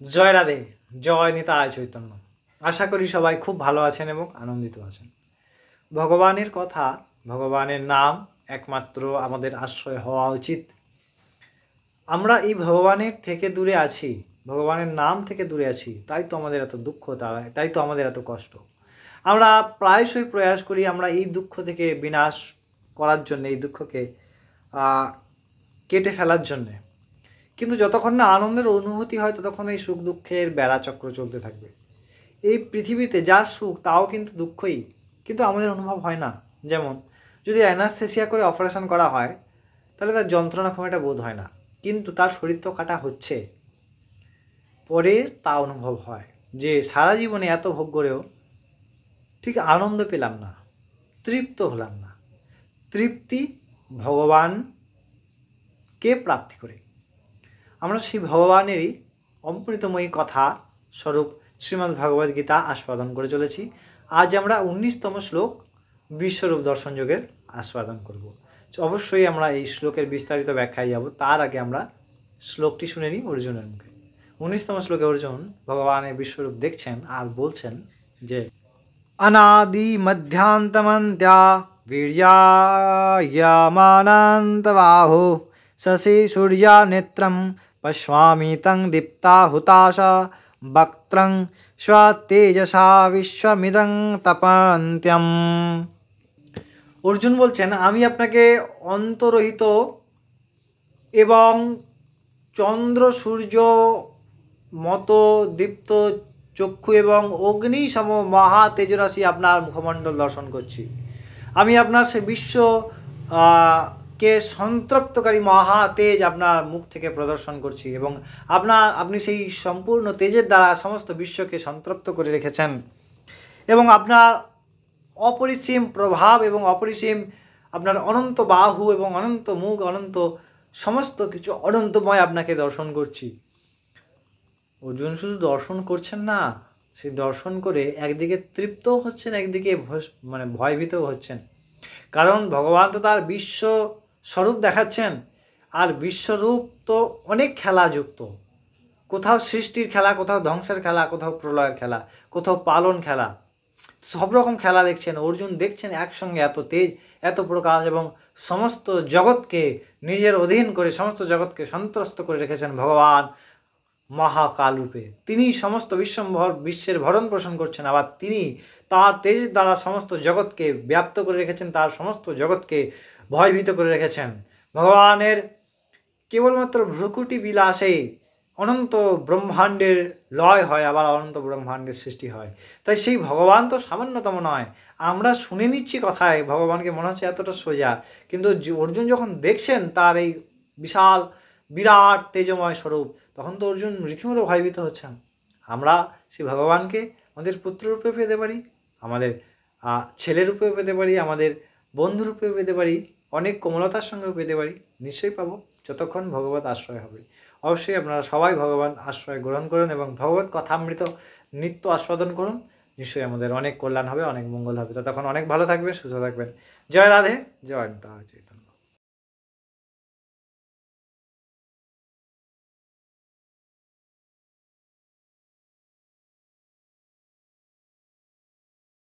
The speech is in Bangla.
জয় রাধে, জয় নিতাই চৈতন্য। আশা করি সবাই খুব ভালো আছেন এবং আনন্দিত আছেন। ভগবানের কথা, ভগবানের নাম একমাত্র আমাদের আশ্রয় হওয়া উচিত। আমরা এই ভগবানের থেকে দূরে আছি, ভগবানের নাম থেকে দূরে আছি, তাই তো আমাদের এত দুঃখ, তাই তো আমাদের এত কষ্ট। আমরা প্রায়শই প্রয়াস করি আমরা এই দুঃখ থেকে বিনাশ করার জন্য, এই দুঃখকে কেটে ফেলার জন্যে। কিন্তু যতক্ষণ না আনন্দের অনুভূতি হয় ততক্ষণ এই সুখ দুঃখের বেড়াচক্র চলতে থাকবে। এই পৃথিবীতে যা সুখ তাও কিন্তু দুঃখই, কিন্তু আমাদের অনুভব হয় না। যেমন যদি অ্যানাস্থেসিয়া করে অপারেশন করা হয় তাহলে তার যন্ত্রণা খুব একটা বোধ হয় না, কিন্তু তার শরীর তো কাটা হচ্ছে, পরে তা অনুভব হয় যে সারা জীবনে এত ভোগ করেও ঠিক আনন্দ পেলাম না, তৃপ্ত হলাম না। তৃপ্তি ভগবানকে প্রাপ্তি করে। আমরা সেই ভগবানেরই অমৃতময়ী কথা স্বরূপ শ্রীমদ্ ভগবদ্ গীতা আস্বাদন করে চলেছি। আজ আমরা 19তম শ্লোক বিশ্বরূপ দর্শন যোগের আস্বাদন করব। অবশ্যই আমরা এই শ্লোকের বিস্তারিত ব্যাখ্যায় যাব, তার আগে আমরা শ্লোকটি শুনে নিই অর্জুনের মুখে। 19তম শ্লোকে অর্জুন ভগবানের বিশ্বরূপ দেখছেন আর বলছেন যে অনাদি মধ্যান্তমন্ত্য়া বীর্যায়মানান্তবাহো শশী সূর্যা নেত্রম পশ্যামি তং দীপ্তা হুতাশা বক্ত্রং স্বতেজসা বিশ্বমিদং তপন্ত্যম। অর্জুন বলছেন, আমি আপনাকে অন্তরহিত এবং চন্দ্র সূর্য মতো দীপ্ত চক্ষু এবং অগ্নি সম মহা তেজরাশি আপনার মুখমণ্ডল দর্শন করছি। আমি আপনার সে বিশ্ব কে সন্তপ্তকারী মহা তেজ আপনার মুখ থেকে প্রদর্শন করছি এবং আপনি সেই সম্পূর্ণ তেজের দ্বারা সমস্ত বিশ্বকে সন্তপ্ত করে রেখেছেন এবং আপনার অপরিসীম প্রভাব এবং অপরিসীম আপনার অনন্ত বাহু এবং অনন্ত মুখ, অনন্ত সমস্ত কিছু অনন্তময় আপনাকে দর্শন করছি। অর্জুন শুধু দর্শন করছেন না, সেই দর্শন করে একদিকে তৃপ্তও হচ্ছেন, একদিকে ভয়ভীতও হচ্ছেন। কারণ ভগবান তো তার বিশ্ব স্বরূপ দেখাচ্ছেন, আর বিশ্বরূপ তো অনেক খেলাযুক্ত। কোথাও সৃষ্টির খেলা, কোথাও ধ্বংসের খেলা, কোথাও প্রলয়ের খেলা, কোথাও পালন খেলা, সব রকম খেলা দেখছেন। অর্জুন দেখছেন একসঙ্গে এত তেজ, এত প্রকাশ এবং সমস্ত জগৎকে নিজের অধীন করে সমস্ত জগৎকে সন্ত্রস্ত করে রেখেছেন ভগবান মহাকাল রূপে। তিনি সমস্ত বিশ্বের ভরণ পোষণ করছেন, আবার তিনি তার তেজ দ্বারা সমস্ত জগৎকে ব্যাপ্ত করে রেখেছেন, তার সমস্ত জগৎকে ভয়ভীত করে রেখেছেন। ভগবানের কেবলমাত্র ভ্রুকুটি বিলাসে অনন্ত ব্রহ্মাণ্ডের লয় হয়, আবার অনন্ত ব্রহ্মাণ্ডের সৃষ্টি হয়। তাই সেই ভগবান তো সামান্যতম নয়। আমরা শুনে নিচ্ছি কথায় ভগবানকে, মনে হচ্ছে এতটা সোজা, কিন্তু অর্জুন যখন দেখছেন তার এই বিশাল বিরাট তেজময় স্বরূপ, তখন তো অর্জুন রীতিমতো ভয়ভীত হচ্ছেন। আমরা সেই ভগবানকে আমাদের পুত্ররূপে পেতে পারি, আমাদের ছেলেরূপেও পেতে পারি, আমাদের বন্ধুরূপেও পেতে পারি, অনেক কোমলতার সঙ্গেও পেতে পারি। নিশ্চয়ই পাবো, যতক্ষণ ভগবত আশ্রয় হবে। অবশ্যই আপনারা সবাই ভগবান আশ্রয় গ্রহণ করুন এবং ভগবত কথামৃত নিত্য আস্বাদন করুন। নিশ্চয়ই আমাদের অনেক কল্যাণ হবে, অনেক মঙ্গল হবে। ততক্ষণ অনেক ভালো থাকবেন, সুস্থ থাকবেন। জয় রাধে, জয় নিতাই চৈতন্য।